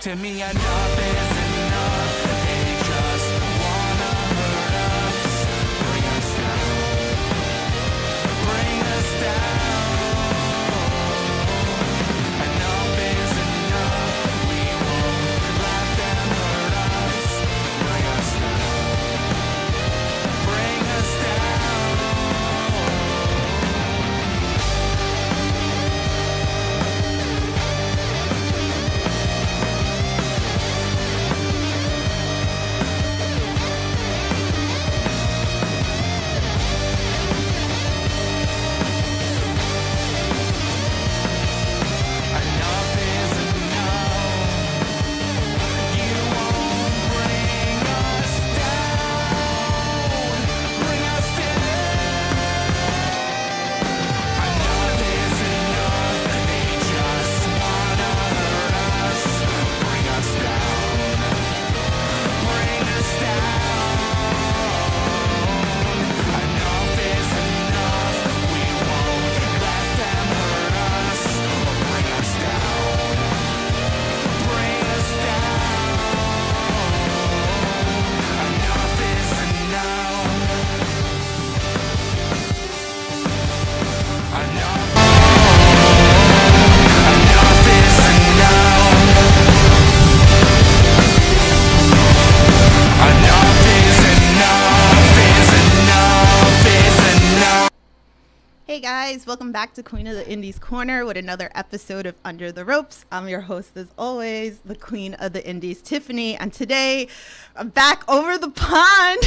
To me, enough is enough. They just wanna hurt us, bring us down, bring us down. Enough is enough. We won't let them hurt us, bring us down, bring us down. Enough is enough. You won't bring us down, bring us down. Enough is enough. They just wanna hurt us, bring us down, bring us down. Enough is enough. We won't let them hurt us, bring us down, bring us down. Enough is enough. Enough. Enough is enough. Enough is enough. Hey guys, welcome back to Queen of the Indies Corner with another episode of Under the Ropes. I'm your host as always, the Queen of the Indies, Tiffany, and today I'm back over the pond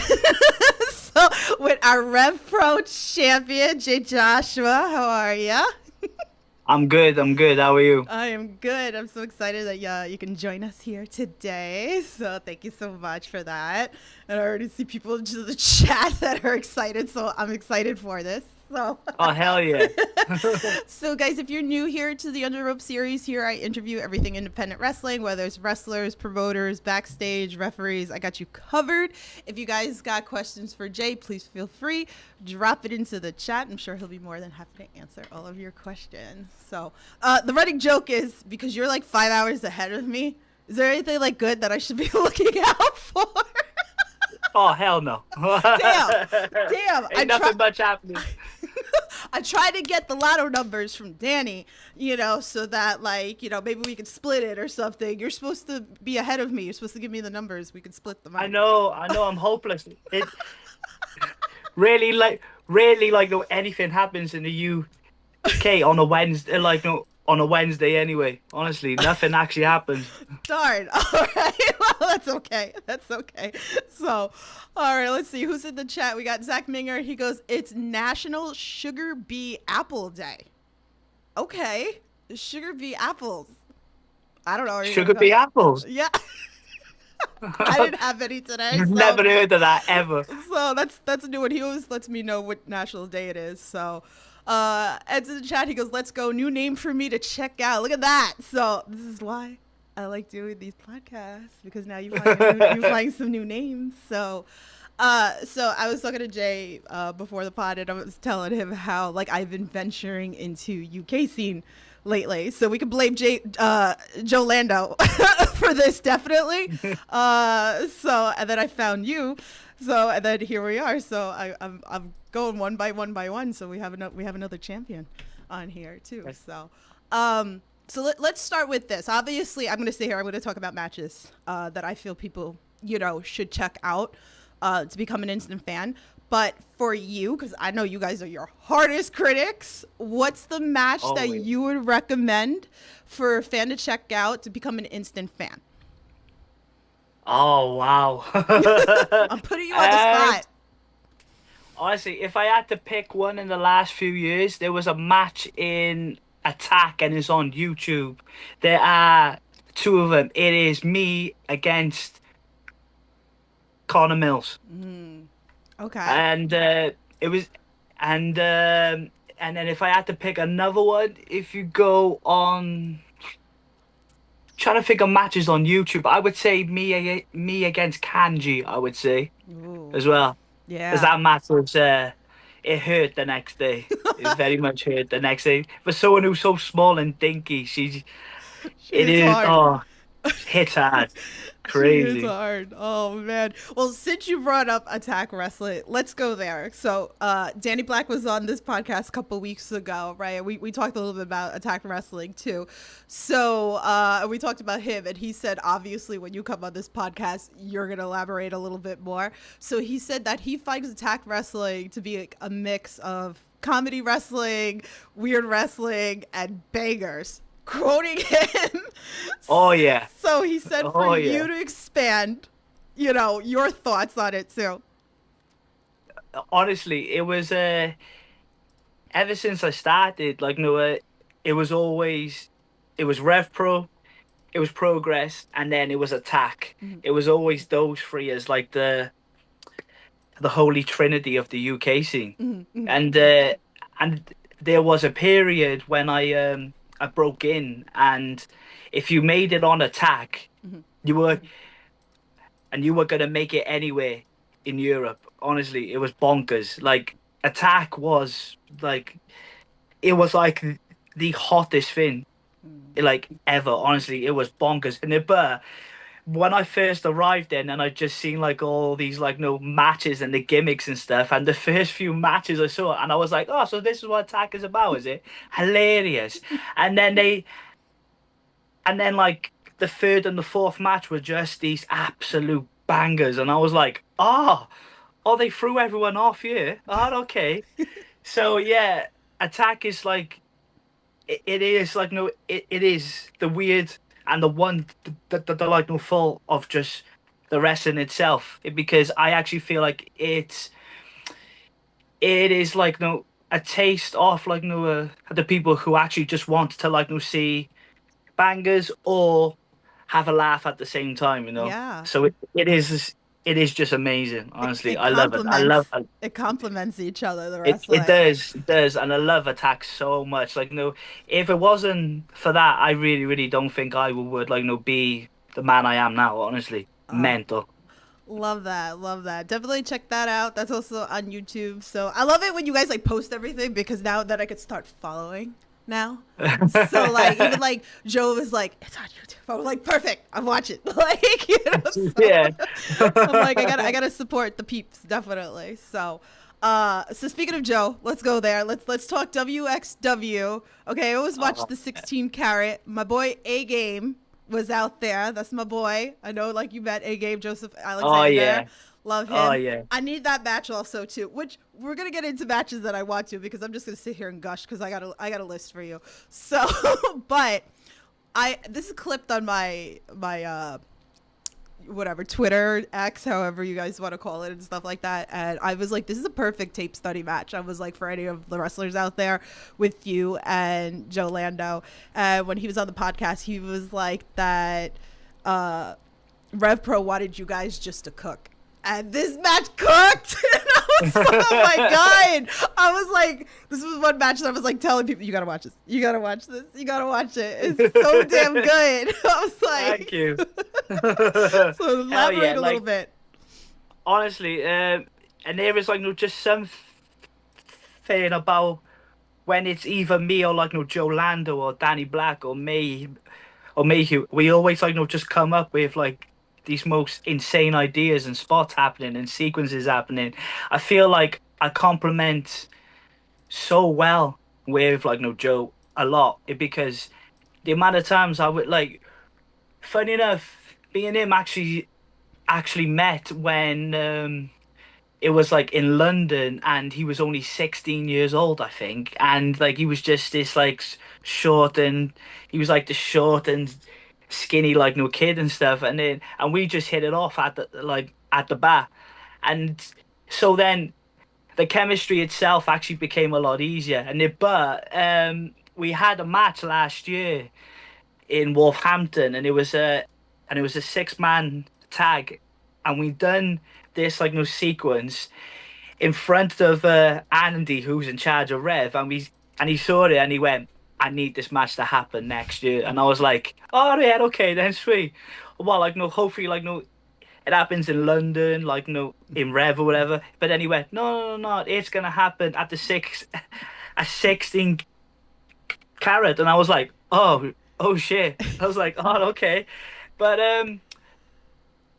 so with our Rev Pro champion, Jay Joshua. How are ya? I'm good. How are you? I am good. I'm so excited that you can join us here today. So thank you so much for that. And I already see people in the chat that are excited, so I'm excited for this. So. Oh, hell yeah. So guys, if you're new here to the Under Rope series, here I interview everything independent wrestling, whether it's wrestlers, promoters, backstage, referees. I got you covered. If you guys got questions for Jay, please feel free, drop it into the chat. I'm sure he'll be more than happy to answer all of your questions. So the running joke is, because you're like 5 hours ahead of me, is there anything like good that I should be looking out for? Oh, hell no. Damn. Ain't nothing much happening. I tried to get the lotto numbers from Danny, so that, maybe we could split it or something. You're supposed to be ahead of me. You're supposed to give me the numbers. We could split them out. I know. I'm hopeless. It really like though anything happens in the UK on a Wednesday, on a Wednesday anyway. Honestly, nothing actually happens. Darn. All right. Well, that's okay. So, all right, let's see who's in the chat. We got Zach Minger. He goes, "It's National Sugar Bee Apple Day." Okay. Sugar bee apples. I don't know. Sugar bee apples? Yeah. I didn't have any today. Never heard of that ever. So that's a new one. He always lets me know what national day it is. So Ed's in the chat. He goes, "Let's go. New name for me to check out." Look at that. So this is why I like doing these podcasts, because now you find some new names. So I was talking to Jay before the pod, and I was telling him how I've been venturing into UK scene lately. So we could blame Joe Lando for this, definitely. And then I found you. So and then here we are. So I'm going one by one. So we have another champion on here too. Yes. So let's start with this. Obviously, I'm going to stay here. I'm going to talk about matches that I feel people, should check out to become an instant fan. But for you, because I know you guys are your hardest critics, what's the match that you would recommend for a fan to check out to become an instant fan? Oh, wow. I'm putting you on the spot. Honestly, if I had to pick one in the last few years, there was a match in Attack, and it's on YouTube. There are two of them. It is me against Connor Mills. Okay. And then if I had to pick another one, if you go on, trying to think of matches on YouTube, I would say me against Kanji. I would say as well. Yeah. Because that match was it hurt the next day. It very much hurt the next day. For someone who's so small and dinky, it is hard. hits hard, She hits crazy. hard. Oh man. Well, since you brought up Attack Wrestling, let's go there. So, Danny Black was on this podcast a couple weeks ago, right? We talked a little bit about Attack Wrestling too. So, we talked about him, and he said, obviously, when you come on this podcast, you're gonna elaborate a little bit more. So he said that he finds Attack Wrestling to be like a mix of comedy wrestling, weird wrestling, and bangers. Quoting him. Oh yeah, So he said for oh yeah. you to expand, your thoughts on it too. Honestly, it was ever since I started, like no, it was always it was Rev Pro, it was Progress, and then it was Attack. Mhm, It was always those three as like the holy trinity of the UK scene. mhm, mhm, And there was a period when I broke in, and if you made it on Attack, mhm, you were and you were gonna make it anywhere in Europe. Honestly, it was bonkers. Like Attack was like it was like the hottest thing mhm. like ever. Honestly, it was bonkers. But when I first arrived in and I just seen like all these like no matches and the gimmicks and stuff, and the first few matches I saw, and I was like, oh, so this is what Attack is about, is it? Hilarious. And then like the third and the fourth match were just these absolute bangers, and I was like, oh, they threw everyone off here. Oh, okay. So yeah, Attack is like it is like no, it is the weird and the one the like no fault of just the wrestling itself. Because I actually feel like it is like no a taste of like no the people who actually just want to like no see bangers or have a laugh at the same time, you know. Yeah. So it is just amazing. Honestly, It I love it. I love complements it complements each other, the it wrestling. does, and I love Attack so much. Like, no, if it wasn't for that, I really, really don't think I would like, no, be the man I am now. Honestly, Oh, mental. love that. Love that. Definitely check that out. That's also on YouTube. So I love it when you guys like post everything because now that I could start following now. So like even like Joe was like, it's on YouTube. I was like, perfect. I watch it. Like, Yeah. so I'm like, I gotta support the peeps, definitely. So speaking of Joe, let's go there. Let's talk WXW. Okay, I always watch Oh, the 16 carat. My boy A Game was out there. That's my boy. I know, like you met A Game, Joseph oh Alexander. yeah. Love Oh him. yeah. I need that match also too. Which we're gonna get into matches that I want to because I'm just gonna sit here and gush because I got a list for you. So, but this is clipped on my whatever Twitter X, however you guys want to call it and stuff like that. And I was like, this is a perfect tape study match. I was like, for any of the wrestlers out there, with you and Joe Lando. And when he was on the podcast, he was like that. Rev Pro wanted you guys just to cook. And this match cooked. And I was like, oh my God. I was like, this was one match that I was like telling people, you gotta watch this. You gotta watch this. You gotta watch it. It's so damn good. I was Thank like, you. so Hell elaborate yeah. a little Like bit. honestly, and there is like no just something about when it's either me or like no Joe Lando or Danny Black or me or Mayhew, we always like just come up with like these most insane ideas and spots happening and sequences happening. I feel like I compliment so well with like no Joe a lot because the amount of times I would like, funny enough, me and him actually met when it was like in London and he was only 16 years old, I think. And like he was just this like short and he was like the short and skinny like no kid and stuff. And we just hit it off at the bar. And so then the chemistry itself actually became a lot easier. But we had a match last year in Wolverhampton and it was a six-man tag and we done this like no sequence in front of Andy, who's in charge of Rev, and he saw it and he went, "I need this match to happen next year." And I was like, "Oh yeah, okay, then sweet." Well, like no, hopefully, like no, it happens in London, like no, in Rev or whatever. But then he went, "No, no, no, no, it's gonna happen at the a 16 carat," and I was like, "Oh, oh shit!" I was like, "Oh, okay." But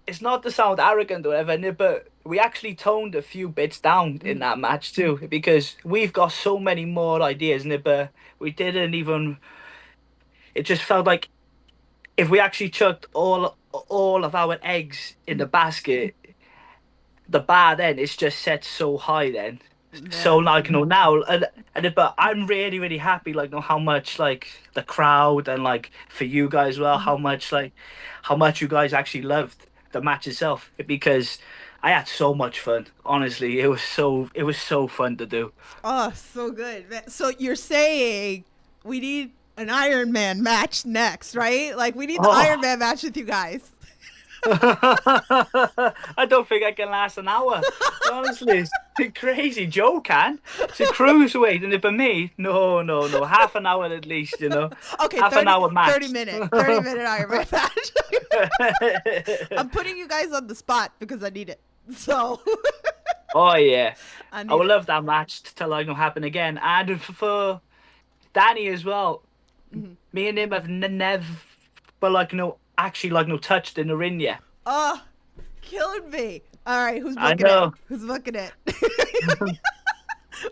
it's not to sound arrogant or whatever, but we actually toned a few bits down in that match too, because we've got so many more ideas, but we didn't even. It just felt like if we actually chucked all of our eggs in the basket, the bar then is just set so high then. So Yeah. like now but I'm really really happy like how much like the crowd and like for you guys as well how much you guys actually loved the match itself because I had so much fun. Honestly, it was so fun to do. Oh, so good. So you're saying we need an Iron Man match next, right? Like we need the Iron Oh, Man match with you guys. I don't think I can last an hour. Honestly, it's crazy. Joe can. It's a cruiserweight, and for me, no, no, no. Half an hour at least, Okay, Half an 30, hour 30 max. minute, 30-minute Iron Man match. I'm putting you guys on the spot because I need it. So Oh yeah, I I need would it. love that match to like not happen again, and for Danny as well. Me and him have never, but like actually like no touched in the ring yet. Oh, killing me. All right, who's I booking it? know, Who's booking it?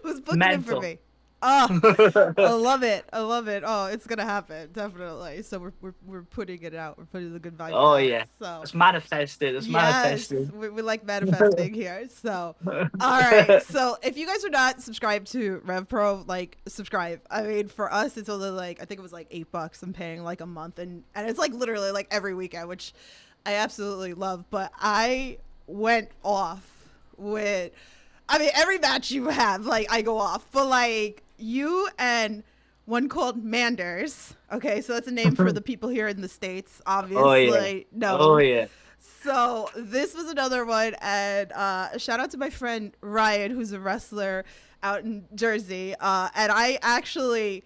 Who's booking it for mental. me? Oh, I love it. I love it. Oh, it's gonna happen definitely. So we're putting it out. We're putting the good vibes Oh out. yeah, So it's manifested. It's yes, manifested. we like manifesting here. So all right. So if you guys are not subscribed to RevPro, like subscribe. I mean, for us, it's only like I think it was like $8 I'm paying like a month, and it's like literally like every weekend, which I absolutely love. But I went off with. I mean, every match you have, like, I go off. But, like, you and one called Manders. Okay, so that's a name for the people here in the States, Oh yeah. obviously. Oh No. yeah. So this was another one. And shout out to my friend Ryan, who's a wrestler out in Jersey. And I actually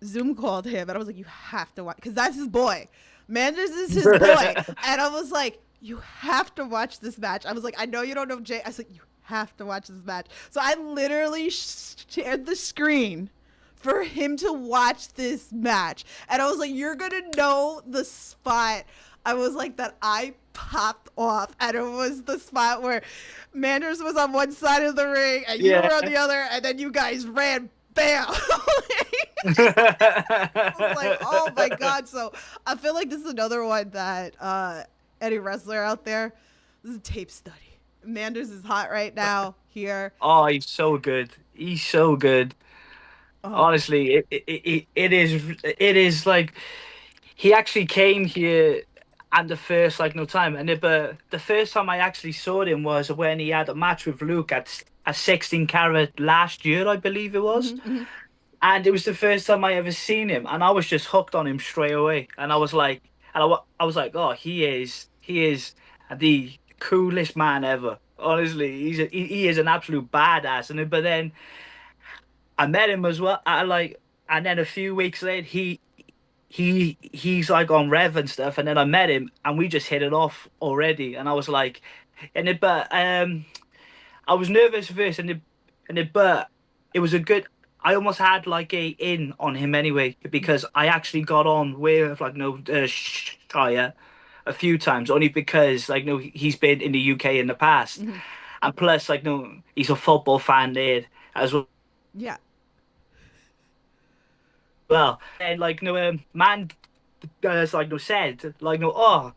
Zoom called him. And I was like, you have to watch. Because that's his boy. Manders is his boy. And I was like, you have to watch this match. I was like, I know you don't know Jay. I was like, you have to watch this match. So I literally shared the screen for him to watch this match. And I was like, you're going to know the spot. I was like, that I popped off. And it was the spot where Manders was on one side of the ring and you were on Yeah. the other. And then you guys ran. Bam. I was like, oh my God. So I feel like this is another one that any wrestler out there, this is a tape study. Manders is hot right now here. Oh, he's so good. He's so good. Oh, Honestly, it is like he actually came here and the first like no time and but the first time I actually saw him was when he had a match with Luke at a 16 carat last year, I believe it was. And it was the first time I ever seen him, and I was just hooked on him straight away. And I was like, I was like, oh, he is the coolest man ever. Honestly, he is an absolute badass. And but then I met him as well. And then a few weeks later, he's like on Rev and stuff. And then I met him, and we just hit it off already. And I was like, but I was nervous first, but it was a good. I almost had like a in on him anyway because I actually got on with like Shire a few times only because like no he's been in the UK in the past, and plus like no he's a football fan there as yeah. well. And like no man has like no said like no oh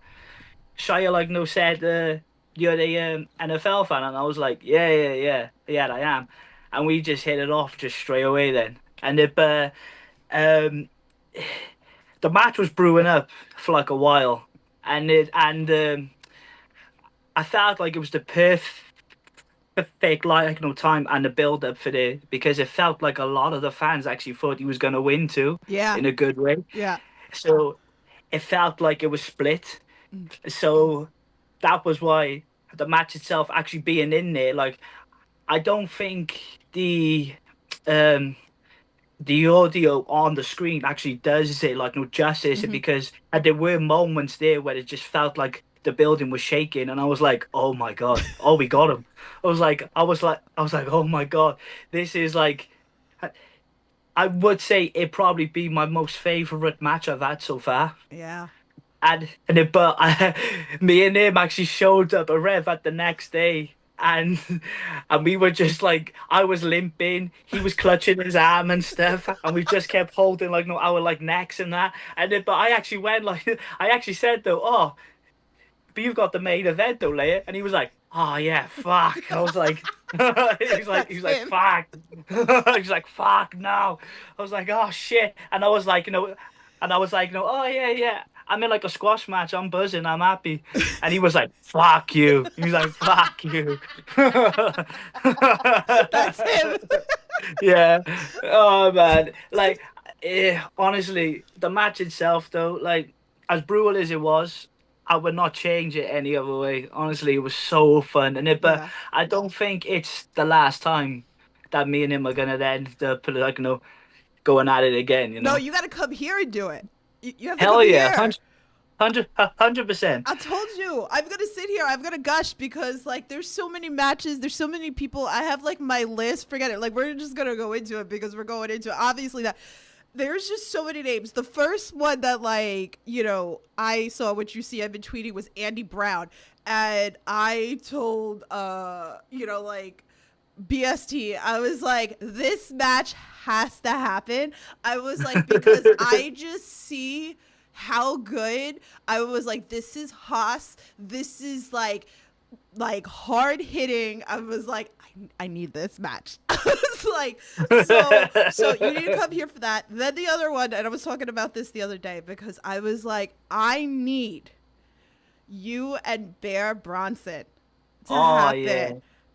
Shia like no said you're the NFL fan, and I was like yeah I am, and we just hit it off just straight away then. And um the match was brewing up for like a while, and I felt like it was the perfect like no time and the build up for it because it felt like a lot of the fans actually thought he was going to win too Yeah. in a good way. Yeah. So it felt like it was split. So that was why the match itself actually being in there, like I don't think um the audio on the screen actually does it like no justice because there were moments there where it just felt like the building was shaking and I was like, oh my God, oh we got him. I was like, oh my God, this is like I would say it probably be my most favorite match I've had so far. Yeah. But me and him actually showed up a rev at the next day, and and we were just like, I was limping, he was clutching his arm and stuff, and we just kept holding like no our like necks and that. But I actually went like I actually said though, oh, but you've got the main event though, Leia, and he was like, oh yeah, fuck. I was like. That's He's like him. fuck. He's like fuck no. I was like oh shit, and I was like and I was like oh yeah yeah. I'm in like a squash match. I'm buzzing. I'm happy. And he was like, "Fuck you." He was like, "Fuck you." That's him. Yeah. Oh man. Like, honestly, the match itself, though, like as brutal as it was, I would not change it any other way. Honestly, it was so fun, but Yeah. I don't think it's the last time that me and him are gonna end up like going at it again. No, you got to come here and do it. You have to come Hell yeah, here. 100%. I told you, I'm gonna sit here. I'm gonna gush because like there's so many matches. There's so many people. I have like my list. Forget it. Like we're just gonna go into it because we're going into it. Obviously that there's just so many names. The first one that like I saw, what you see I've been tweeting, was Andy Brown, and I told like BST, I was like, this match has to happen. I was like, because I just see how good. I was like, this is Haas. This is like hard hitting. I was like, I need this match. I was like, so you need to come here for that. Then the other one, and I was talking about this the other day because I was like, I need you and Bear Bronson to Oh happen. yeah.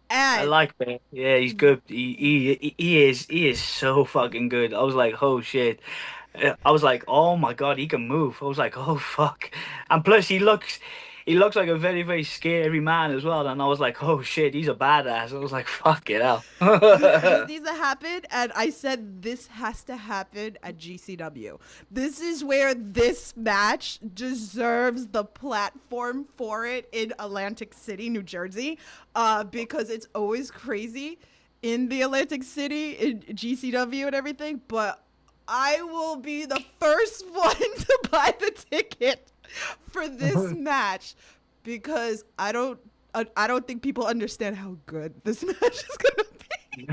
I And like that. Yeah, he's good. He is so fucking good. I was like, oh shit. I was like, oh my God, he can move. I was like, oh fuck. And plus he looks like a very, very scary man as well. And I was like, oh shit, he's a badass. I was like, fuck it hell. this needs to happen, and I said this has to happen at GCW. This is where this match deserves the platform for it in Atlantic City, New Jersey, because it's always crazy in the Atlantic City in GCW and everything. But I will be the first one to buy the ticket for this match because I don't think people understand how good this match is gonna be.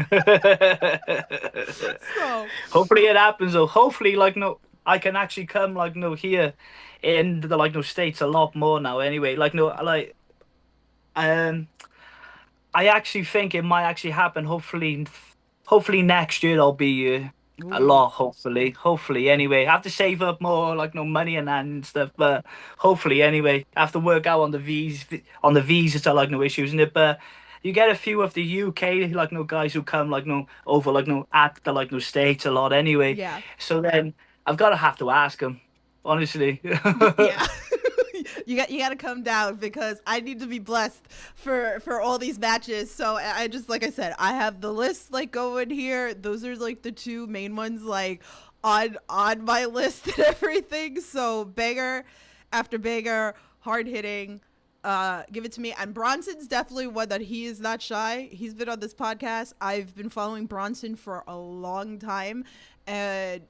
So Hopefully it happens though. Hopefully, like no, I can actually come like no here in the like no states a lot more now. Anyway, like no, like um, I actually think it might actually happen. Hopefully next year I'll be a ooh, lot. Hopefully anyway. I have to save up more like no money and that and stuff, but hopefully anyway. I have to work out on the visas to like no issues in it, but. You get a few of the UK like no guys who come like no over like no at the like no states a lot anyway. yeah. So then I've got to have to ask them, honestly. Yeah. You got to come down because I need to be blessed for all these matches. So I just, like I said, I have the list like going here. Those are like the two main ones like on my list and everything. So banger after banger, hard hitting. Give it to me. And Bronson's definitely one that he is not shy. He's been on this podcast. I've been following Bronson for a long time, and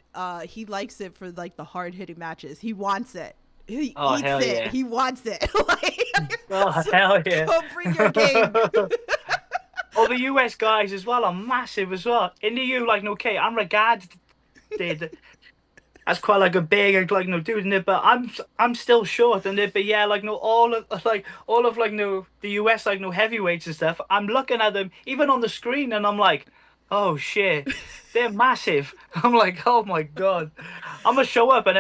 he likes it for like the hard hitting matches. He wants it. He Oh eats hell it. yeah! He wants it. Oh So hell yeah! come bring your game. All the US guys as well are massive as well. In the U, like no, okay, I'm regarded as quite like a big like no dude in it, but I'm still short in it. But yeah, like no all of like no the US like no heavyweights and stuff. I'm looking at them even on the screen, and I'm like, oh shit, they're massive. I'm like, oh my God, I'm gonna show up and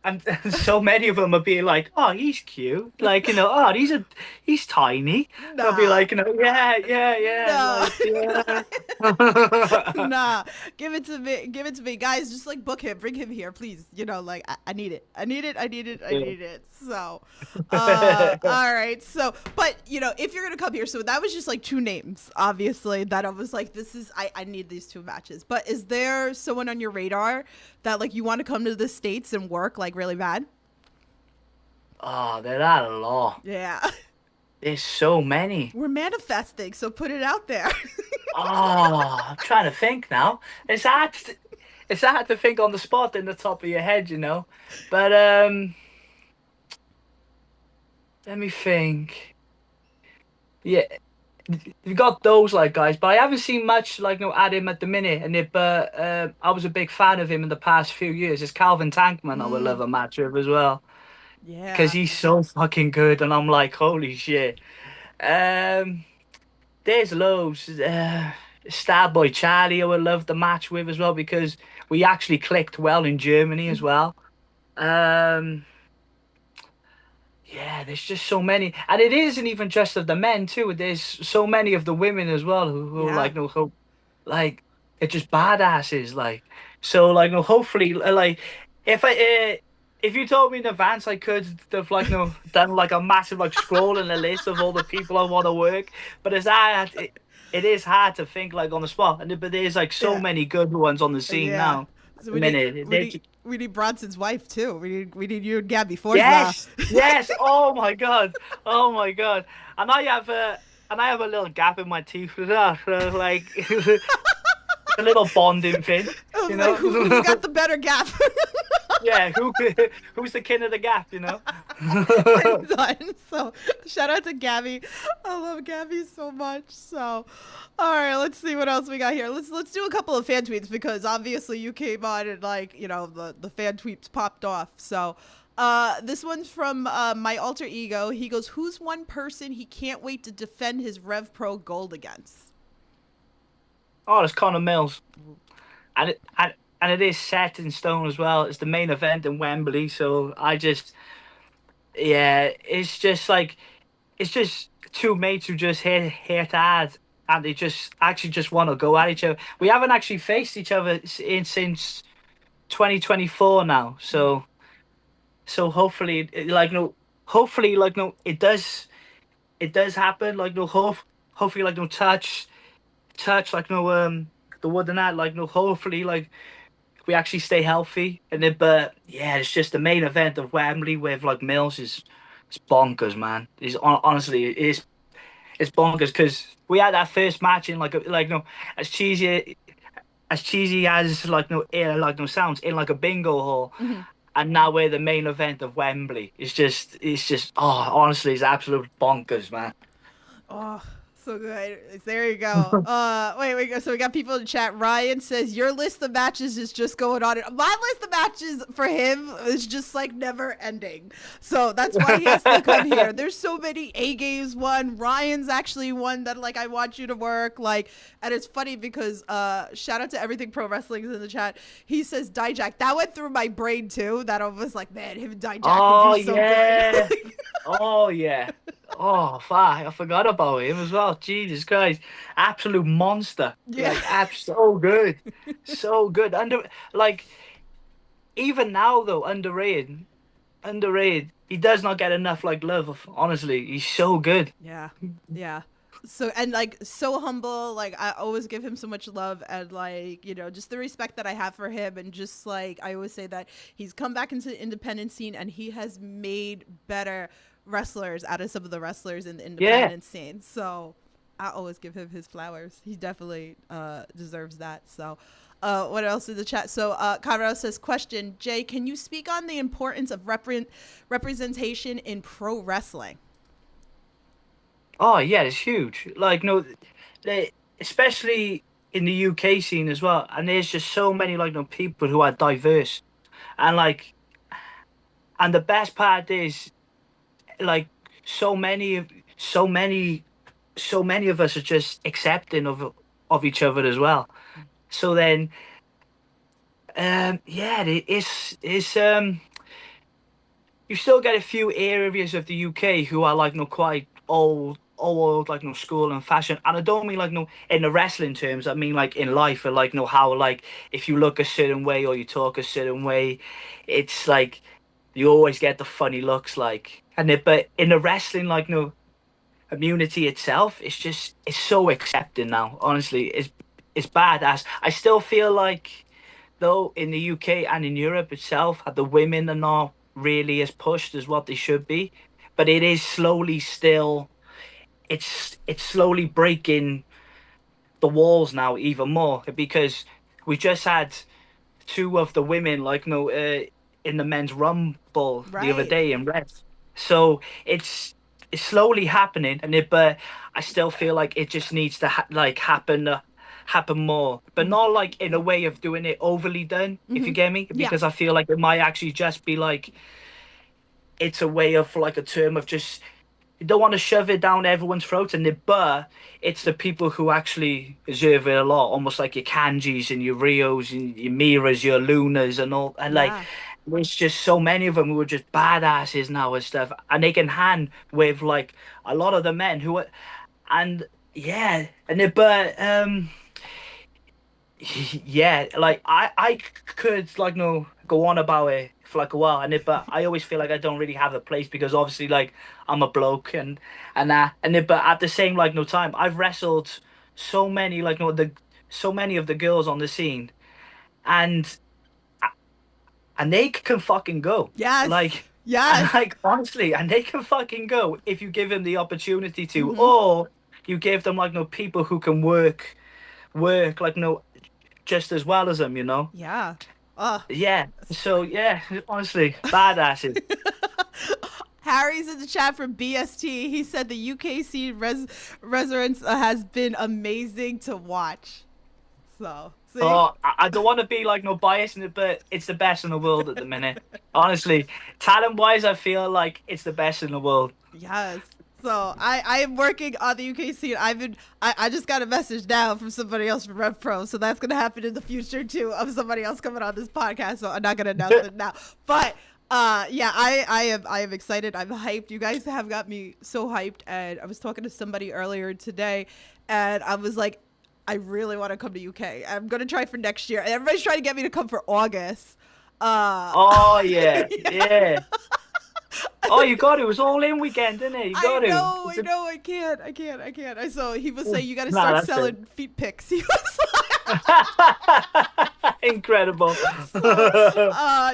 and so many of them are being like, oh, he's cute, like oh, he's tiny. I'll be Nah. like, yeah, yeah, yeah, No. like, yeah. Nah, give it to me. Give it to me, guys. Just like book him, bring him here, please. Like I need it. I need it. I need it. I need it. So, all right. So, but if you're gonna come here, so that was just like two names, obviously. That I was like, this is I need these two matches. But is there someone on your radar that like you want to come to the States and work like really bad? Oh, there are a lot. Yeah, There's so many. we're manifesting, so put it out there. Oh, I'm trying to think now. It's hard to think on the spot in the top of your head, But let me think. Yeah, you got those like guys, but I haven't seen much like no at him at the minute. And it, but I was a big fan of him in the past few years. It's Calvin Tankman I would love Mm, a match with as well because yeah. he's so fucking good, and I'm like, holy shit. Um, there's loads. Starboy Charlie I would love the match with as well because we actually clicked well in Germany as Mhm. well. Um. Yeah, there's just so many, and it isn't even just of the men too. There's so many of the women as well who Yeah. like no hope, like they're just badasses. Like so, like no. Hopefully, like if I if you told me in advance, I could have like no done like a massive like scrolling a list of all the people I want to work. But it's hard. It is hard to think like on the spot, and but there's like so Yeah. many good ones on the scene Yeah. now. So A minute, we need Bronson's wife too. We need you and Gabby Forza. yes, yes. Oh my God. Oh my God. And I have a little gap in my teeth as well. So like a little bonding thing, I you was like, who's know? got the better gap? Yeah, who's the king of the gap, you know? I'm done. So shout out to Gabby. I love Gabby so much. So all right, let's see what else we got here. Let's do a couple of fan tweets because obviously you came on and like, the fan tweets popped off. So this one's from my alter ego. He goes, who's one person he can't wait to defend his Rev Pro gold against? Oh, it's Connor Mills. And it is set in stone as well. It's the main event in Wembley, so I just yeah, it's just like it's just two mates who just hit hard and they just actually just want to go at each other. We haven't actually faced each other since 2024 now. So hopefully like no hopefully like no it does happen like no hopefully like no touch like no the wood and that like no hopefully like we actually stay healthy and then but yeah it's just the main event of Wembley with like Mills is it's bonkers, man. Honestly it's bonkers because we had that first match in like no as cheesy as like no like no sounds in like a bingo hall, Mhm. and now we're the main event of Wembley. It's just oh honestly it's absolute bonkers, man. Oh, so good. There you go. Wait. So we got people in the chat. Ryan says your list of matches is just going on. My list of matches for him is just like never ending. So that's why he has to come here. There's so many. A Game's one. Ryan's actually one that like I want you to work. Like, and it's funny because shout out to Everything Pro Wrestling is in the chat. He says Dijak. That went through my brain too. That I was like, man, him and Dijak would Oh be so yeah. good. Oh yeah. Oh fuck, I forgot about him as well. Jesus Christ. Absolute monster. Yeah. Like so good. So good. Like even now though, underrated. Underrated. He does not get enough like love, honestly. He's so good. Yeah, yeah. So and like so humble. Like I always give him so much love and like just the respect that I have for him and just like I always say that he's come back into the independent scene and he has made better wrestlers out of some of the wrestlers in the Yeah. independent scene. So I always give him his flowers. He definitely deserves that. So. What else in the chat? So, Conrad says, question, Jay, can you speak on the importance of representation in pro wrestling? Oh yeah, it's huge. Like no, especially in the UK scene as well. And there's just so many like no people who are diverse. And like and the best part is like so many of so many so many of us are just accepting of each other as well. So then yeah, it's you still get a few areas of the UK who are like no quite old like no school and fashion, and I don't mean like no in the wrestling terms. I mean like in life, or like no how like if you look a certain way or you talk a certain way, it's like you always get the funny looks like, and it, but in the wrestling like no community itself, it's so accepting now. Honestly, it's badass. I still feel like though in the UK and in Europe itself, the women are not really as pushed as what they should be, but it is slowly still it's slowly breaking the walls now even more because we just had two of the women like no in the men's rumble the other Right. day in Red. So it's slowly happening, but I still feel like it just needs to happen more, but not like in a way of doing it overly done, if you get me, Yeah. because I feel like it might actually just be like it's a way of like a term of just you don't want to shove it down everyone's throats, but it's the people who actually deserve it a lot, almost like your Kanjis and your Rios and your Miras, your Lunas and all, and like Yeah. there's just so many of them who are just badasses now and stuff, and they can hand with like a lot of the men who are, and yeah, but yeah, like I could like no go on about it for like a while, but I always feel like I don't really have a place because obviously like I'm a bloke and that but at the same like no time I've wrestled so many like no the so many of the girls on the scene and they can fucking go Yes. like and Yes. like honestly and they can fucking go if you give them the opportunity to, Mm-hmm. or you give them like no people who can work like no just as well as them, you know. Yeah. Uh, Yeah. So yeah, honestly, badasses. Harry's in the chat from BST. He said the UKC resurgence has been amazing to watch. So, see? Oh, I don't want to be like no bias in it, but it's the best in the world at the minute. Honestly, talent wise, I feel like it's the best in the world. Yes. So I am working on the UK scene. I just got a message now from somebody else from Rev Pro, so that's gonna happen in the future too of somebody else coming on this podcast. So I'm not gonna announce it now. But yeah, I am excited. I'm hyped. You guys have got me so hyped, and I was talking to somebody earlier today, and I was like, I really want to come to UK. I'm gonna try for next year. And everybody's trying to get me to come for August. Oh yeah, Yeah. yeah. Oh, you got it. It was all in weekend, didn't it? You I got it. know, It's I know, I can't, I can't, I can't. I so he was saying you got to Nah, start that's it. selling feet pics. He was like, Incredible. so,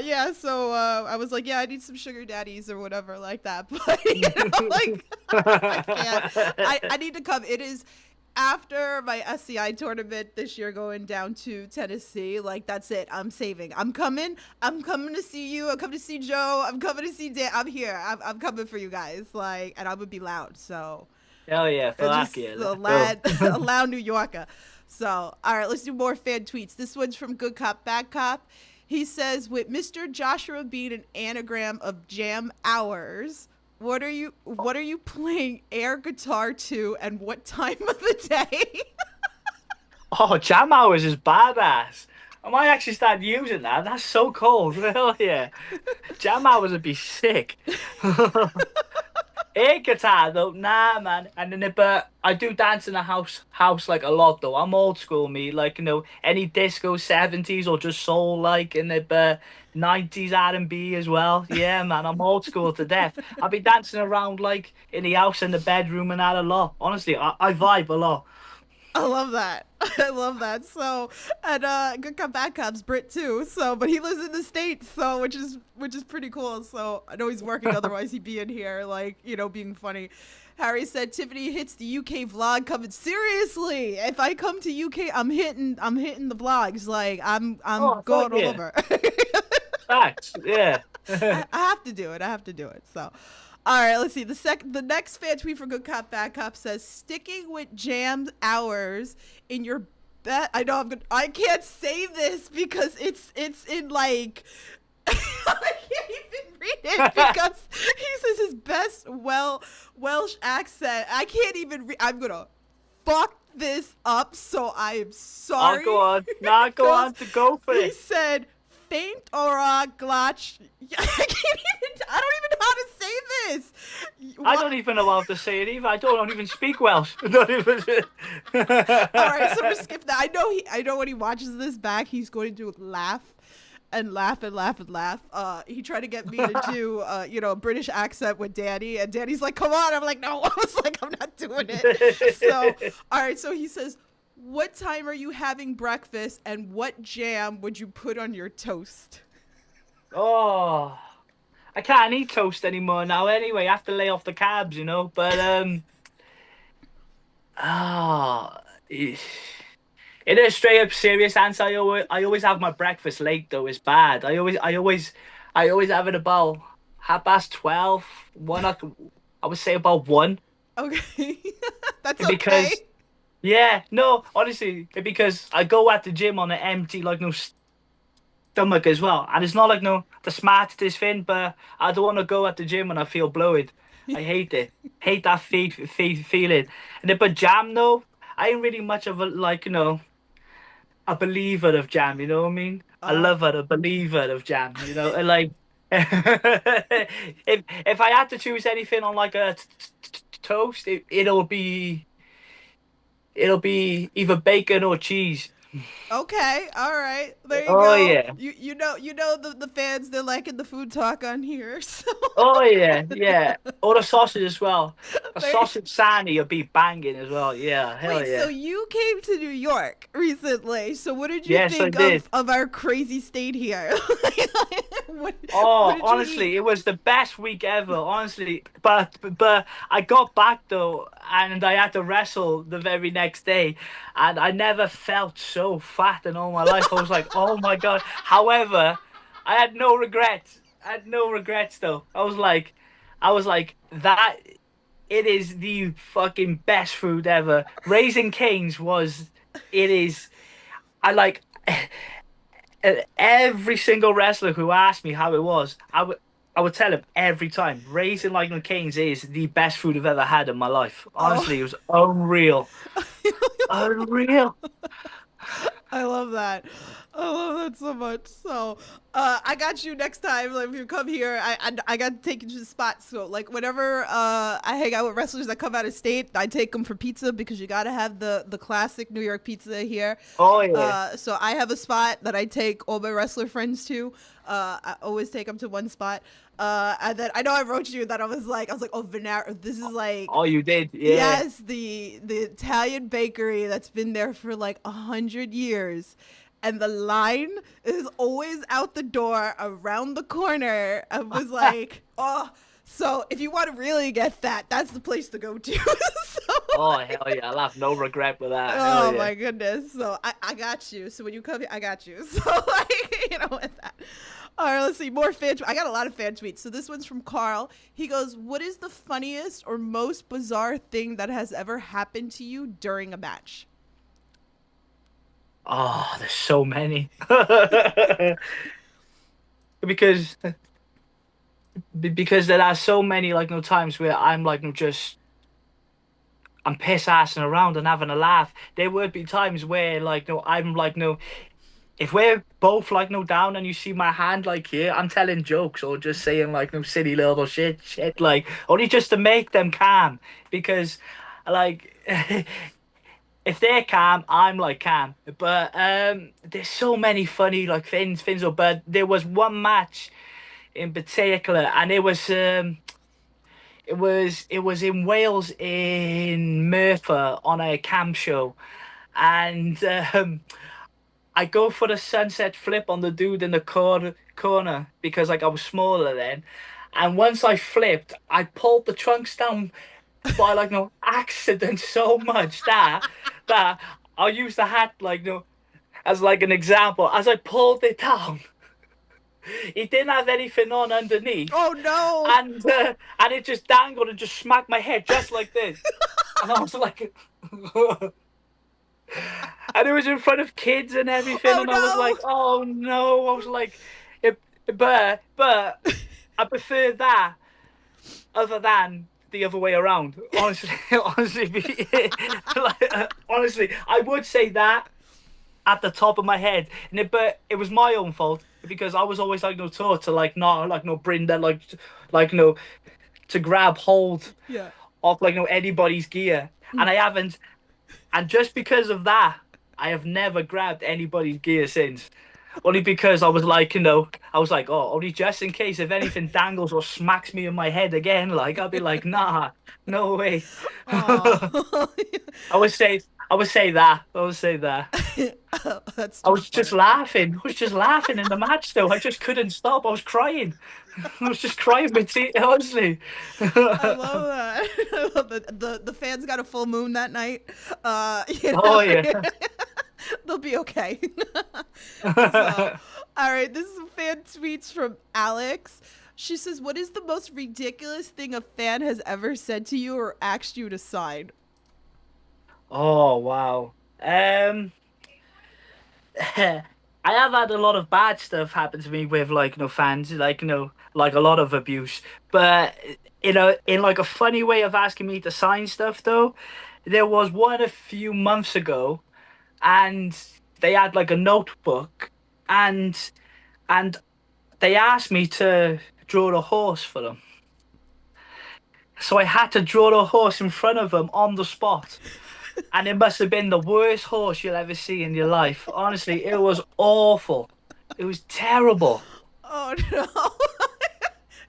yeah. So I was like, yeah, I need some sugar daddies or whatever like that. But you know, like I can't. I need to come. It is after my SCI tournament this year going down to Tennessee. Like that's it. I'm saving. I'm coming. I'm coming to see you. I'm coming to see Joe. I'm coming to see Dan. I'm here. I'm coming for you guys. Like, and I would be loud. So Hell yeah, fuck just yeah. a Let's go. loud, a loud New Yorker. So all right, let's do more fan tweets. This one's from Good Cop Bad Cop. He says, with Mr. Joshua being an anagram of jam hours, what are you playing air guitar to and what time of the day? Oh, jam hours is badass. I might actually start using that. That's so cool. Hell yeah. Jam hours would be sick. Air guitar though, nah man. And then but I do dance in the house like a lot though. I'm old school me, like any disco 70s or just soul like in the 90s R&B as well. Yeah man, I'm old school to death. I'll be dancing around like in the house in the bedroom and that a lot. Honestly, I vibe a lot. I love that. I love that. So, and Good Cop Bad Cop's Brit too. So, but he lives in the States, so which is pretty cool. So I know he's working. Otherwise, he'd be in here, like being funny. Harry said Tiffany hits the UK vlog coming. Seriously, if I come to UK, I'm hitting the vlogs. Like I'm Oh fuck going all yeah. over. Facts. Yeah. I have to do it. I have to do it. So, all right. Let's see. The next fan tweet for Good Cop Bad Cop says sticking with jammed hours in your bet. I know I can't say this because it's in like I can't even read it because he says his best Welsh accent. I can't even read. I'm gonna fuck this up. So I am I'll sorry. go on. Nah, go on to go for He it. said faint aura glotch. I don't even know how to say this. I don't even know how to say it either. I don't even speak Welsh. Not even. All right, so we're skip that. I know when he watches this back, he's going to laugh and laugh and laugh and laugh. He tried to get me to do a British accent with Danny, and Danny's like, "Come on!" I'm like, "No," I was like, "I'm not doing it." So, all right, so he says, "What time are you having breakfast, and what jam would you put on your toast?" Oh, I can't eat toast anymore now. Anyway, I have to lay off the carbs, But ah, in a straight up serious answer, I always have my breakfast late though. It's bad. I always have it about 12, 1 I would say about 1 Okay. That's okay. because yeah, no, honestly, because I go at the gym on an empty like no stomach as well, and it's not like no the smartest thing, but I don't want to go at the gym when I feel bloated. I hate it, hate that feeling. And then but jam though, I ain't really much of a like a believer of jam. You know what I mean? A Uh, lover, a believer of jam. You know, and like if I had to choose anything on like a toast, it'll be either bacon or cheese. okay. All right. There you Oh go. yeah. You know the fans, they're liking the food talk on here. So Oh yeah, yeah. Or a sausage as well. A there. sausage sarnie would be banging as well. Yeah, hell Wait, so yeah. you came to New York recently. So what did you Yes, I think did. of our crazy state here? What Oh, did you eat? honestly, it was the best week ever. Honestly, but I got back though, and I had to wrestle the very next day, and I never felt so fat in all my life. I was like, oh my God. However, I had no regrets. I had no regrets though. I was like that. It is the fucking best food ever. Raising Cane's was. It is. I like. Every single wrestler who asked me how it was, I would tell him every time. Raising like Cane's is the best food I've ever had in my life. Oh. Honestly, it was unreal, unreal. I love that. I love that so much. So, I got you next time. Like, if you come here, I got to take you to the spot. So, like, whenever I hang out with wrestlers that come out of state, I take them for pizza because you got to have the classic New York pizza here. Oh yeah. So I have a spot that I take all my wrestler friends to. I always take them to one spot. And then I know I wrote you that I was like, oh, Venera, this is like, Oh, you did, yeah. yes, the Italian bakery that's been there for like 100 years, and the line is always out the door around the corner. I was like, oh, so if you want to really get fat, that's the place to go to. So, Oh hell yeah, I'll have no regret with that. Hell oh yeah. my goodness. So I got you. So when you come here, I got you. So like, with that. All right, let's see. More fan I got a lot of fan tweets. So this one's from Carl. He goes, what is the funniest or most bizarre thing that has ever happened to you during a match? Oh, there's so many. because because there are so many like no times where I'm like no just I'm piss assing around and having a laugh. There would be times where like no I'm like no if we're both like no down and you see my hand like here, I'm telling jokes or just saying like no silly little shit like only just to make them calm because like if they're calm, I'm like calm. But there's so many funny like things. But there was one match in particular, and it was in Wales in Merthyr on a cam show, and I go for the sunset flip on the dude in the corner because like I was smaller then, and once I flipped, I pulled the trunks down by like no accident so much that I'll use the hat like no as like an example. As I pulled it down, he didn't have anything on underneath, Oh no. and it just dangled and just smacked my head just like this, and I was like, and it was in front of kids and everything, Oh and I was like, no. oh no, I was like, it, but I prefer that other than the other way around. Honestly, honestly, honestly, I would say that at the top of my head, but it was my own fault because I was always like no taught to like no like no bring that like no to grab hold Yeah. of like no anybody's gear, and I haven't, and just because of that, I have never grabbed anybody's gear since. Only because I was like, I was like, oh, only just in case if anything dangles or smacks me in my head again, like I'll be like, nah, no way. Oh. I would say that. I would say that. That's I too was just funny. laughing. I was just laughing in the match though. I just couldn't stop. I was crying. I was just crying with tears, honestly. I love that. I love that. The fans got a full moon that night. Oh yeah. They'll be okay. So, all right. This is some fan tweets from Alex. She says, "What is the most ridiculous thing a fan has ever said to you or asked you to sign?" Oh wow. I have had a lot of bad stuff happen to me with like fans, like like a lot of abuse. But in like a funny way of asking me to sign stuff though, there was one a few months ago, and they had like a notebook, and and they asked me to draw a horse for them. So I had to draw a horse in front of them on the spot. And it must have been the worst horse you'll ever see in your life. Honestly, it was awful. It was terrible. Oh no.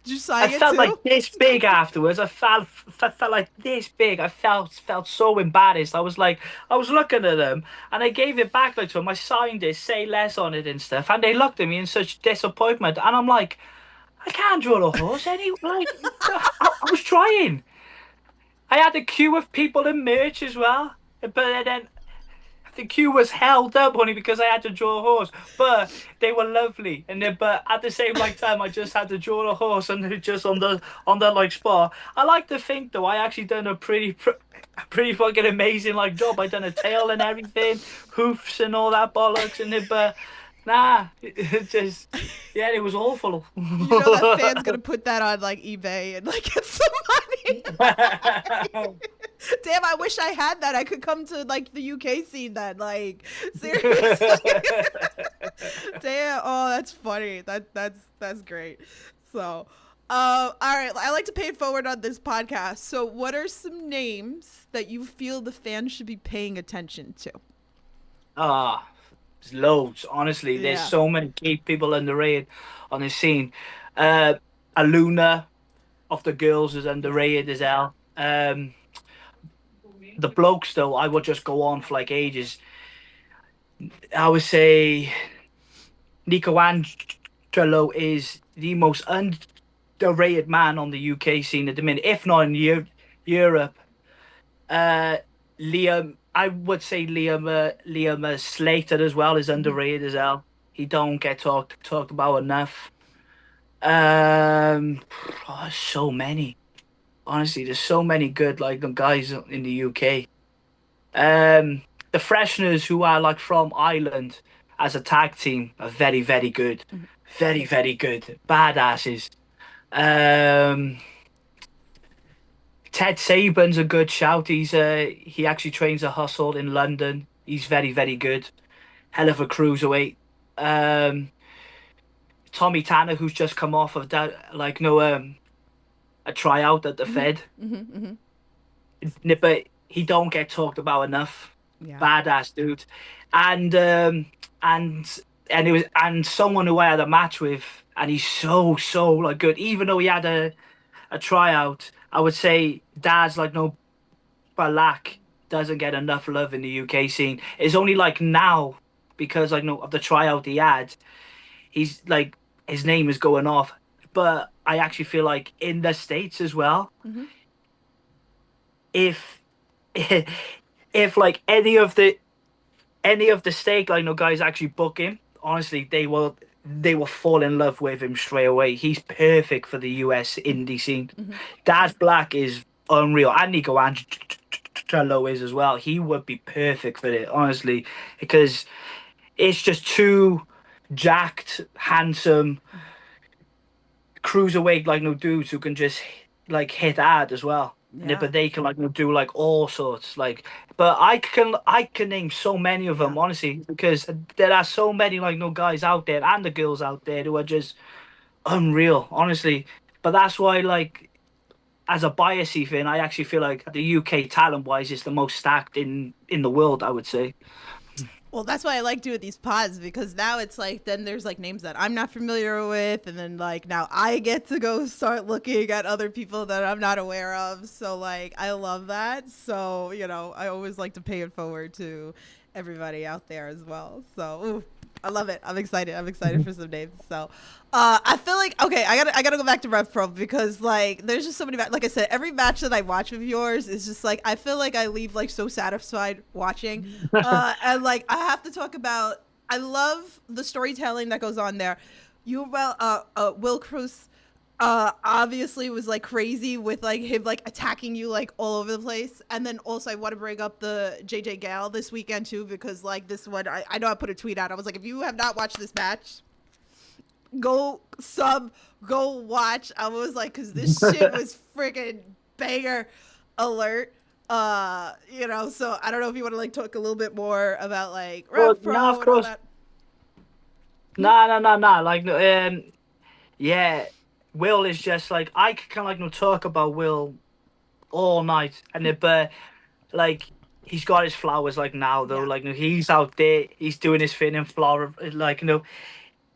Did you I sign it felt like too? this big afterwards. I felt like this big. I felt so embarrassed. I was looking at them, and I gave it back like to them. I signed it, say less on it and stuff, and they looked at me in such disappointment. And I'm like, I can't draw a horse anyway. Like, I was trying. I had a queue of people in merch as well, but then the queue was held up only because I had to draw a horse. But they were lovely, and but at the same like time, I just had to draw a horse, and they're just on the like spot. I like to think though, I actually done a pretty fucking amazing like job. I done a tail and everything, hoofs and all that bollocks, and it, but nah, it just yeah, it was awful. You know that fan's gonna put that on like eBay and like get some money. Damn, I wish I had that. I could come to like the UK scene then. Like seriously. Damn. Oh, that's funny. That's great. So, all right. I like to pay it forward on this podcast. So, what are some names that you feel the fans should be paying attention to? Ah, there's loads. Honestly, there's Yeah. so many key people underrated on the scene. Uh, Aluna of the girls is underrated as hell. The blokes though, I would just go on for like ages. I would say Nico Angelo is the most underrated man on the UK scene at the minute, if not in Europe. Uh, Liam, I would say Liam Slater as well is Mhm. underrated as well. He don't get talked about enough. Um, so many. Honestly, there's so many good like guys in the UK. The Freshners who are like from Ireland as a tag team are very good, Mhm. very good, badasses. Um, Ted Saban's a good shout. He actually trains a hustle in London. He's very good. Hell of a cruiserweight. Um, Tommy Tanner, who's just come off of that, like no a tryout at the Mhm. Fed. Mhm. Mhm. But he don't get talked about enough. Yeah. Badass dude, and and it was and someone who I had a match with, and he's so like good. Even though he had a tryout, I would say Dad's like no Balak doesn't get enough love in the UK scene. It's only like now because like no of the tryout he had, he's like his name is going off. But I actually feel like in the States as well, Mhm. if if like any of the stake like no guys actually book him, honestly they will fall in love with him straight away. He's perfect for the US indie scene. Mhm. Dad Black is unreal, and Nico Angelo is as well. He would be perfect for it, honestly, because it's just two jacked, handsome, cruiserweight like no dudes who can just like hit hard as well. And Yeah. but they can like do like all sorts like but I can name so many of Yeah. them honestly because there are so many like no guys out there and the girls out there who are just unreal honestly. But that's why like as a biasy fan I actually feel like the UK talent wise is the most stacked in the world I would say. Well, that's why I like doing these pods because now it's like then there's like names that I'm not familiar with, and then like now I get to go start looking at other people that I'm not aware of. So like I love that. So I always like to pay it forward to everybody out there as well. So ooh, I love it. I'm excited. I'm excited for some names. So I feel like okay, I gotta go back to Rev Pro because like there's just so many like I said, every match that I watch of yours is just like I feel like I leave like so satisfied watching. And like I have to talk about I love the storytelling that goes on there. You well Will Cruz Obviously was like crazy with like him like attacking you like all over the place. And then also I want to bring up the JJ Gale this weekend too, because like this one I know I put a tweet out. I was like, if you have not watched this match, go sub, go watch. I was like, because this shit was freaking banger alert. You know, so I don't know if you want to like talk a little bit more about like Well, Rev no, of Pro and all course. that. No, no, no, no. Like, no, yeah, Will is just like I can kind of like no talk about Will all night, and but like he's got his flowers like now though. Yeah, Like, no, he's out there, he's doing his thing in Florida, like in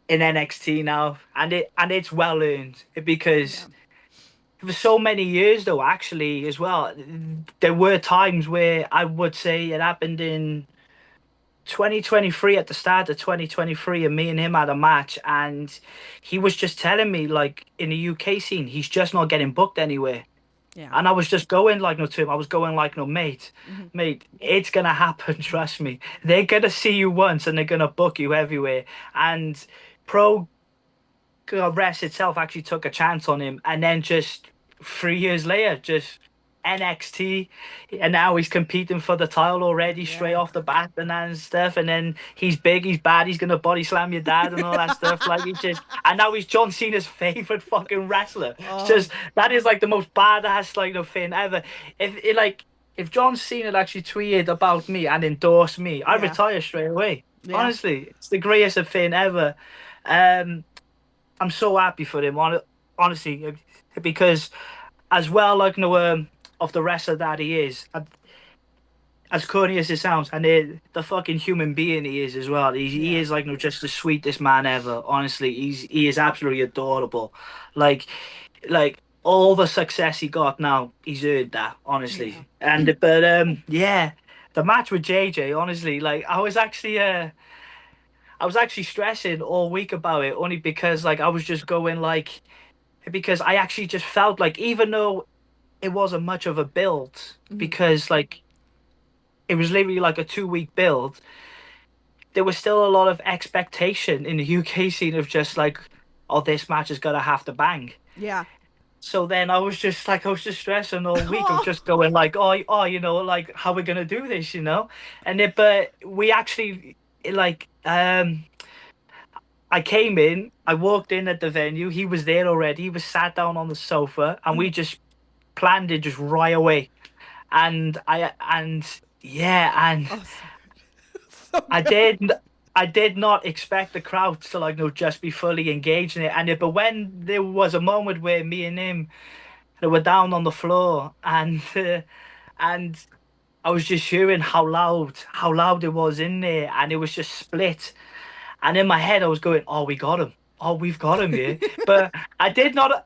NXT now, and it's well earned yeah, because for so many years though, actually as well, there were times where I would say it happened in 2023 at the start of 2023 and me and him had a match and he was just telling me like in the UK scene he's just not getting booked anywhere. yeah. And I was just going like no to him. I was going like no mate, Hmm. mate, it's gonna happen, trust me. They're gonna see you once and they're gonna book you everywhere. And Pro Rest itself actually took a chance on him and then just 3 years later just NXT, and now he's competing for the title already straight Yeah. off the bat and stuff. And then he's big, he's bad, he's gonna body slam your dad and all that stuff. Like he just, and now he's John Cena's favorite fucking wrestler. It's Oh, just that is like the most badass like the thing ever. If it like if John Cena had actually tweeted about me and endorsed me, I yeah, retire straight away. yeah, Honestly, it's the greatest thing ever. Um, I'm so happy for him, honestly, because as well, like of the wrestler that he is, as corny as it sounds, and the fucking human being he is as well. He yeah, is like no, just the sweetest man ever. Honestly, he is absolutely adorable. Like like all the success he got now, he's earned that. yeah. Honestly, and but yeah, the match with JJ, honestly, like I was actually stressing all week about it only because like I was just going like because I actually just felt like even though it wasn't much of a build Hmm. because like it was literally like a 2 week build, there was still a lot of expectation in the UK scene of just like, oh, this match is gonna have to bang. Yeah. So then I was just stressing all week of Oh, just going like, oh, like how we gonna do this, And it, but we actually like I came in, I walked in at the venue, he was there already, he was sat down on the sofa, and we mhm. just planned it just right away. And yeah, and Oh, so good. So I good. did I did not expect the crowd to like no just be fully engaged in it. But when there was a moment where me and him were down on the floor and I was just hearing how loud it was in there, and it was just split. And in my head, I was going, "Oh, we got him! Oh, we've got him here!" But I did not.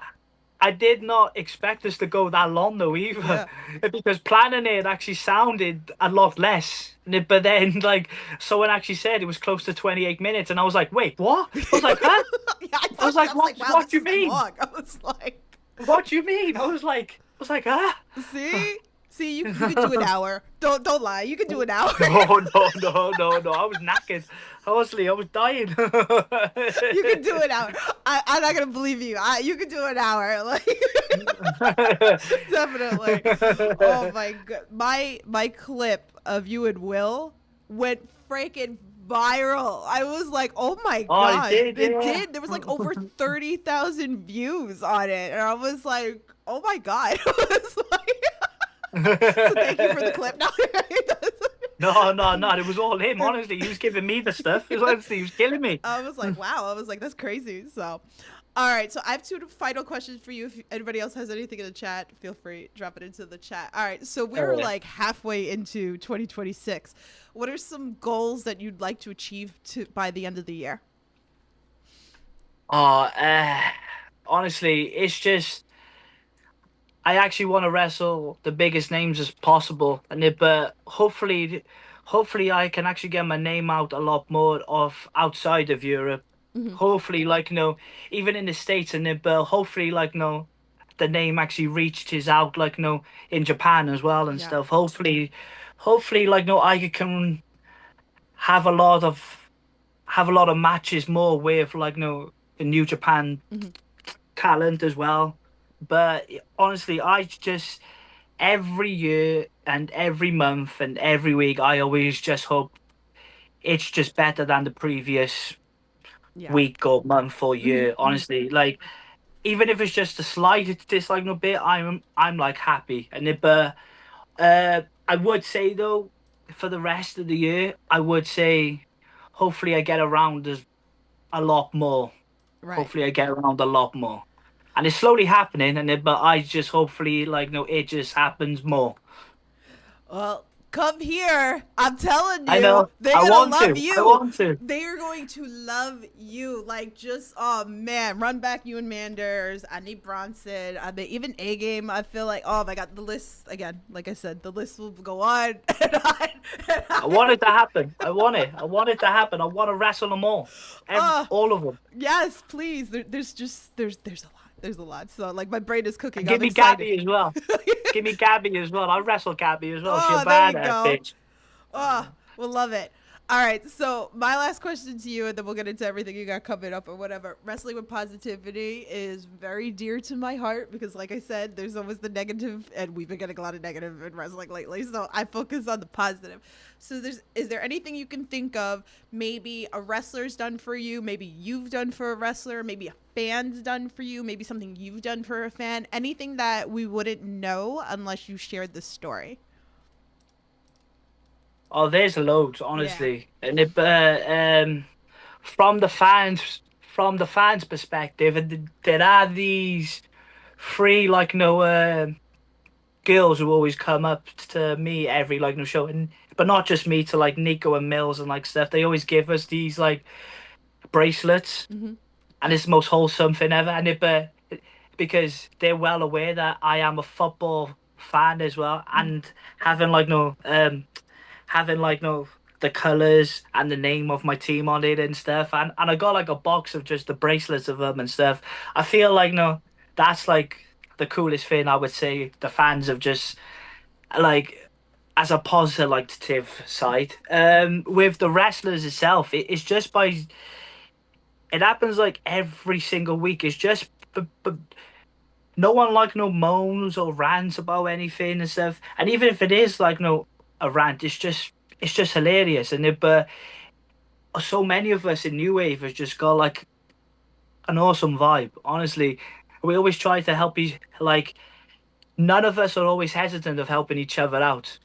I did not expect us to go that long though either, Yeah. because planning it actually sounded a lot less. But then, like, someone actually said it was close to 28 minutes, and I was like, "Wait, what?" I was like, "Huh?" Yeah, I I was thought I like, was "What? like, wow, What this do you is mean? long. I was like, What do you mean?" I was like, "Ah." see, see, you could do an hour. Don't lie. You could do an hour. No, no, no, no, no. I was knackered. Honestly, I was dying. You could do an hour. I'm not gonna believe you. You could do an hour. Like definitely. Oh my god. My clip of you and Will went freaking viral. I was like, oh my Oh, I god, did, it yeah. did. There was like over 30,000 views on it, and I was like, oh my god. I was like, so thank you for the clip. No, No, no, no. It was all him. Honestly, he was giving me the stuff. Honestly, he was killing me. I was like, wow. I was like, that's crazy. So, all right. So I have two final questions for you. If anybody else has anything in the chat, feel free drop it into the chat. All right. So we're Yeah. like halfway into 2026. What are some goals that you'd like to achieve by the end of the year? Oh, honestly, it's just I actually want to wrestle the biggest names as possible, but hopefully I can actually get my name out a lot more of outside of Europe. Hmm. Hopefully, like even in the States, but hopefully, like the name actually reaches out, like in Japan as well and Yeah. stuff. Hopefully, like I can have a lot of matches more with like the New Japan Hmm. talent as well. But honestly, I just every year and every month and every week, I always just hope it's just better than the previous Yeah. week or month or Hmm. year. Honestly, like even if it's just a slight dislike a bit, I'm like happy. And it, but I would say though, for the rest of the year, I would say hopefully I get around as a lot more. Right. Hopefully I get around a lot more. And it's slowly happening, and it, but I just hopefully like no, it just happens more. Well, come here. I'm telling I you, know. they're I gonna want love to. I you. want to. They are going to love you. Like, just, oh man, run back you and Manders. I need Bronson. I mean, even A game. I feel like, oh my god, the list again. Like I said, the list will go on and on. And I want it to happen. I want it. I want it to happen. I want to wrestle them all. uh, All of them. yes, please. There's just there's a lot. There's a lot. So like my brain is cooking. And I'm give me excited. Gabby as well. Give me Gabby as well. I wrestle Gabby as well. She a Oh, there you badass go. bitch. Oh, we'll love it. All right, so my last question to you, and then we'll get into everything you got coming up or whatever. Wrestling with positivity is very dear to my heart because, like I said, there's always the negative, and we've been getting a lot of negative in wrestling lately. So I focus on the positive. So is there anything you can think of? Maybe a wrestler's done for you. Maybe you've done for a wrestler. Maybe a fan's done for you. Maybe something you've done for a fan. Anything that we wouldn't know unless you shared the story. Oh, there's loads, Yeah. honestly. And it, from the fans' perspective, and there are these three like no girls who always come up to me every like no show, and but not just me, to like Nico and Mills and like stuff. They always give us these like bracelets, Mm-hmm. and it's the most wholesome thing ever. And it, because they're well aware that I am a football fan as well, and having like no having like no the colors and the name of my team on it and stuff, and I got like a box of just the bracelets of them and stuff. I feel like no, that's like the coolest thing I would say. The fans have just like as a positive side. With the wrestlers itself, it's just by it happens like every single week. It's just no one like no moans or rants about anything and stuff. And even if it is like no a rant, it's just hilarious. And it, but so many of us in New Wave has just got like an awesome vibe. Honestly, we always try to help each like none of us are always hesitant of helping each other out,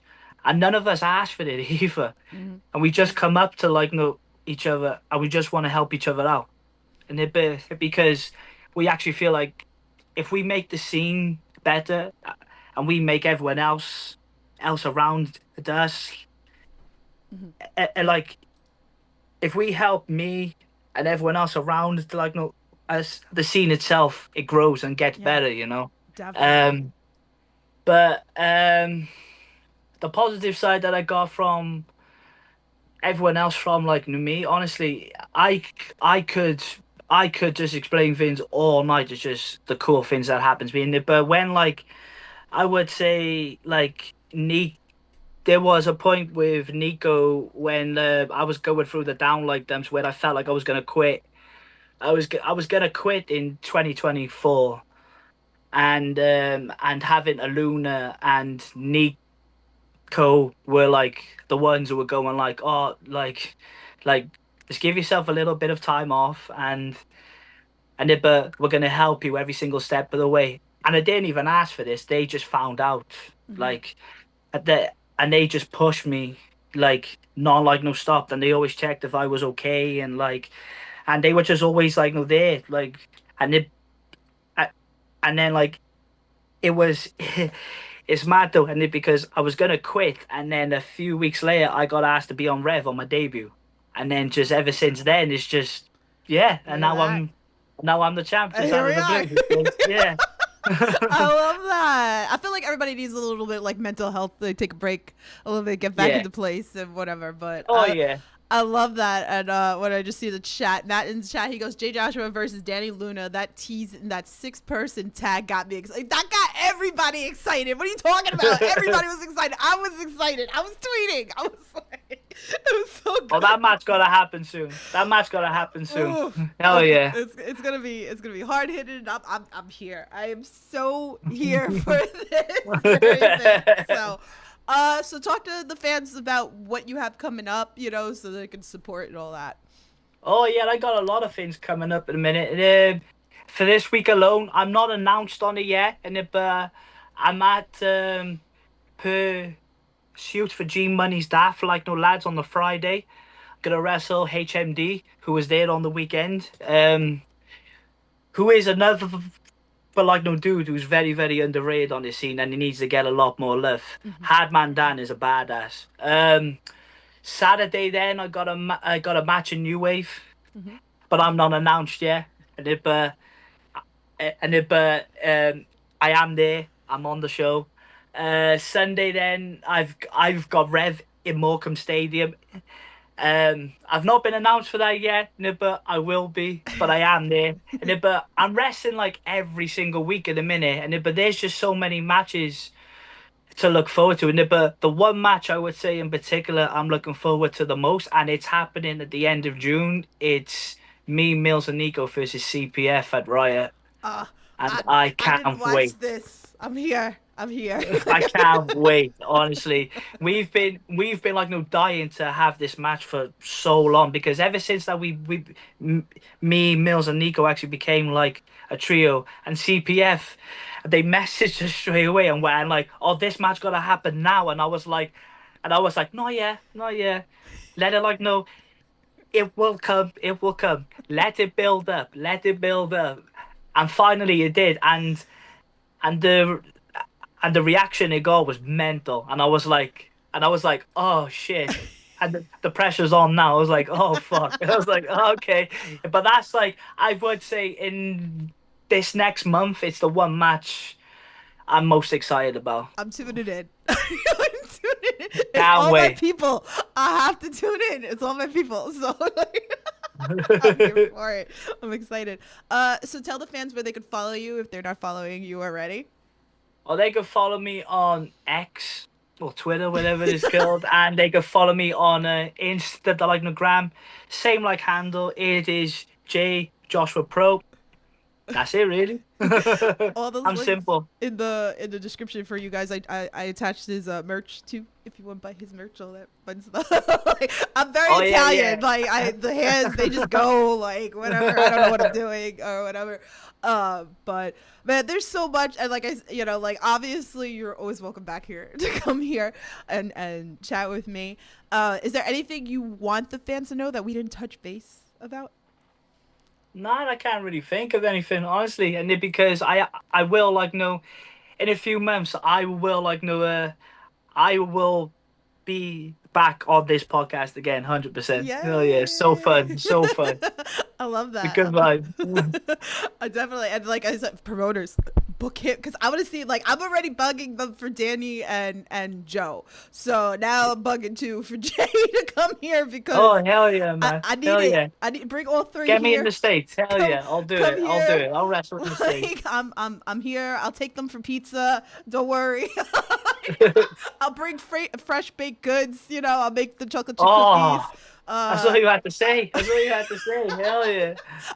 and none of us ask for it either. Mm-hmm. And we just come up to like no each other, and we just want to help each other out. And it be, because we actually feel like if we make the scene better and we make everyone else around us Mm-hmm. like if we help me and everyone else around to like no as the scene itself it grows and gets Yeah, better, you know. definitely. um but the positive side that I got from everyone else from like me, honestly, I could just explain things all night. It's just the cool things that happens to me. But when like I would say like there was a point with Nico when I was going through the down like dumps where I felt like I was gonna quit. I was gonna quit in 2024, and having Aluna and Nico were like the ones who were going like, oh, like just give yourself a little bit of time off, and it, but we're gonna help you every single step of the way. And I didn't even ask for this; they just found out, Mm-hmm. like, and they just pushed me like non like no stopped, and they always checked if I was okay, and like, and they were just always like no there, like, and it, I- and then like it was. It's mad though, and it because I was gonna quit, and then a few weeks later, I got asked to be on Rev on my debut, and then just ever since then, it's just yeah, and Look at that. now I'm the champ just Here out we of the are. blue. Yeah, I love that. I feel like everybody needs a little bit like mental health. They take a break a little bit, get back yeah. into place and whatever. But Oh yeah, I love that. And when I just see the chat, Matt in the chat, he goes, Jay Joshua versus Danny Luna. That tease in that 6-person tag got me excited. That got everybody excited. What are you talking about? Everybody was excited. I was excited. I was tweeting. I was like, it was so Oh, that match gotta happen soon. That match gotta happen soon. Oof. Hell yeah. It's gonna be hard hitting. I'm here. I am so here for this very thing. So talk to the fans about what you have coming up, you know, so they can support and all that. Oh yeah, I got a lot of things coming up in a minute. For this week alone, I'm not announced on it yet, and I'm at Pursuit for G Money's Daft for like no lads on the Friday. Gonna wrestle HMD, who was there on the weekend. Who is another but like no dude who's very very underrated on this scene, and he needs to get a lot more love. Hardman Dan is a badass. Saturday then I got a match in New Wave, but I'm not announced yet. I am there. I'm on the show. Sunday then I've got Rev in Morecambe Stadium. I've not been announced for that yet, but I will be. But I am there, but I'm wrestling like every single week at the minute, but there's just so many matches to look forward to. But the one match I would say in particular I'm looking forward to the most, and it's happening at the end of June. It's me, Mills, and Nico versus CPF at Riot, and I can't didn't watch wait. this. I'm here. I can't wait. Honestly, we've been like dying to have this match for so long, because ever since that me, Mills, and Nico actually became like a trio, and CPF, they messaged us straight away and went like, "Oh, this match gotta happen now," and I was like, "No, yeah, let it like no, it will come, let it build up, and finally it did, and the reaction it got was mental, and I was like, oh shit, and the pressure's on now. I was like, oh fuck. I was like, oh, okay, but that's like, I would say in this next month, it's the one match I'm most excited about. I'm tuning in. I'm tuning in. It's Can't all wait. my people. I have to tune in. It's all my people. So like, I'm here for it. I'm excited. So tell the fans where they could follow you if they're not following you already. Or they can follow me on X or Twitter, whatever it's called, and they can follow me on Insta, like no gram, same like handle. It is J Joshua Pro. That's it, really. All those I'm links simple. in the description for you guys. I attached his merch too, if you want to buy his merch, all that fun stuff. Like, I'm very Italian. Yeah. Like the hands, they just go like whatever. I don't know what I'm doing or whatever. But man, there's so much, and like like obviously you're always welcome back here to come here and chat with me. Is there anything you want the fans to know that we didn't touch base about? No, I can't really think of anything, honestly, and because I will like in a few months I will I will be back on this podcast again, 100%. Hell yeah, so fun. I love that. Good vibe. I definitely, and like I said, promoters, book him, because I want to see, like, I'm already bugging them for Danny and Joe, so now I'm bugging too for Jay to come here, because oh hell yeah, man. I need hell it. Yeah. I need to bring all three. Get me here. in the States. Hell yeah, I'll do it. I'll wrestle in the States. I'm here. I'll take them for pizza. Don't worry. I'll bring fresh baked goods. You know, I'll make the chocolate chip cookies. That's all you had to say. Hell yeah.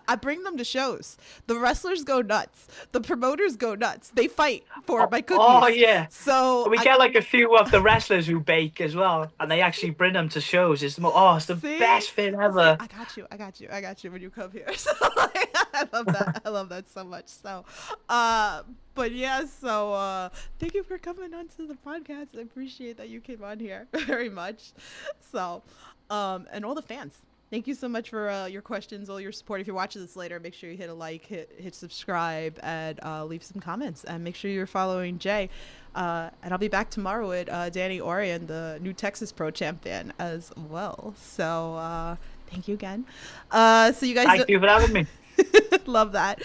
I bring them to shows. The wrestlers go nuts. The promoters go nuts. They fight for my cookies. Oh yeah. So we get like a few of the wrestlers who bake as well, and they actually bring them to shows. It's the best thing ever. I got you when you come here. So I love that. I love that so much. So, but yeah. So thank you for coming onto the podcast. I appreciate that you came on here very much. So. And all the fans, thank you so much for your questions, all your support. If you're watching this later, make sure you hit a like, hit subscribe, and leave some comments. And make sure you're following Jay. And I'll be back tomorrow with Danny Orion, the new Texas Pro Champion, as well. So thank you again. So you guys, thank you for having me. Love that.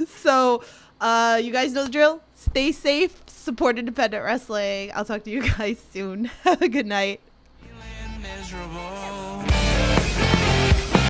So you guys know the drill. Stay safe. Support independent wrestling. I'll talk to you guys soon. Have a good night. Miserable.